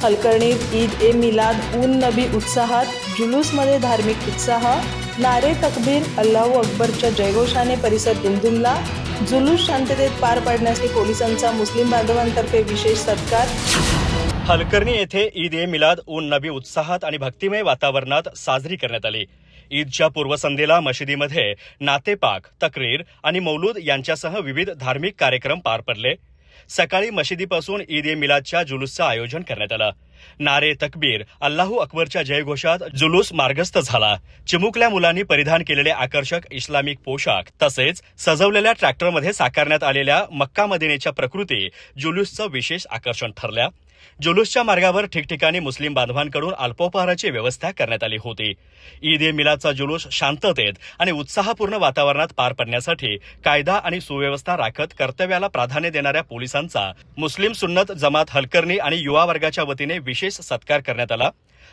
हलकर्णीत ईद ए मिलाद उन नबी उत्साहात, जुलूसमध्ये धार्मिक उत्साह, नारे तकबीर, अल्लाहू अकबरच्या जयघोषाने परिसर दुमदुमला. जुलूस शांततेत पार पाडण्यासाठी पोलिसांचा मुस्लिम बांधवांतर्फे विशेष सत्कार. हलकर्णी येथे ईद ए मिलाद उन नबी उत्साहात आणि भक्तिमय वातावरणात साजरी करण्यात आली. ईदच्या पूर्वसंध्येला मशिदीमध्ये नातेपाक, तक्रीर आणि मौलूद यांच्यासह विविध धार्मिक कार्यक्रम पार पडले. सकाळी मशिदीपासून ईद ए मिलादच्या जुलूसचं आयोजन करण्यात आलं. नारे तकबीर, अल्लाहू अकबरच्या जयघोषात जुलूस मार्गस्थ झाला. चिमुकल्या मुलांनी परिधान केलेले आकर्षक इस्लामिक पोशाख तसेच सजवलेल्या ट्रॅक्टरमध्ये साकारण्यात आलेल्या मक्का मदिनेच्या प्रकृती जुलूसचं विशेष आकर्षण ठरल्या. जुलूसच्या मार्गावर ठिकठिकाणी मुस्लिम बांधवांकडून अल्पोपहाराची व्यवस्था करण्यात आली होती. ईद ए मिलादचा जुलूस शांततेत आणि उत्साहपूर्ण वातावरणात पार पडण्यासाठी कायदा आणि सुव्यवस्था राखत कर्तव्याला प्राधान्य देणाऱ्या पोलिसांचा मुस्लिम सुन्नत जमात हलकर्णी आणि युवा वर्गाच्या वतीने विशेष सत्कार करण्यात आला.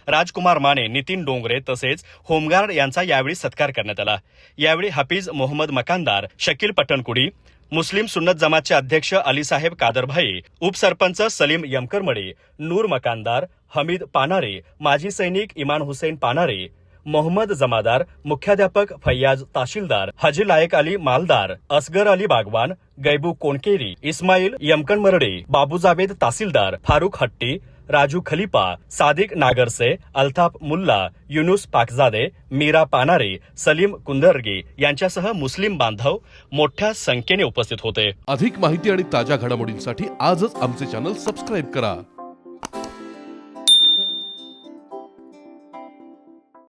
राजकुमार माने, नितीन डोंगरे तसेच होमगार्ड यांचा यावेळी सत्कार करण्यात आला. यावेळी हफीज मोहम्मद मकानदार, शकील पट्टणकुडी, मुस्लिम सुन्नत जमातचे अध्यक्ष अलीसाहेब कादरभाई, उपसरपंच सलीम यमकरमडी, नूर मकानदार, हमीद पानारे, माजी सैनिक इमान हुसेन पानारे, मोहम्मद जमादार, मुख्याध्यापक फैयाज ताशिलदार, हाजी लायक अली मालदार, असगर अली बागवान, गैबू कोणकेरी, इस्माईल यमकनमरडे, बाबू जावेद तासिलदार, फारुख हट्टी, राजू खलिपा, सादिक नागरसे, अल्ताफ मुल्ला, युनुस पाकजादे, मीरा पानारे, सलीम कुंदरगी यांच्यासह मुस्लिम बांधव मोठ्या संख्येने उपस्थित होते. अधिक माहिती आणि ताज्या घडामोडींसाठी आजच आमचे चॅनल सबस्क्राईब करा.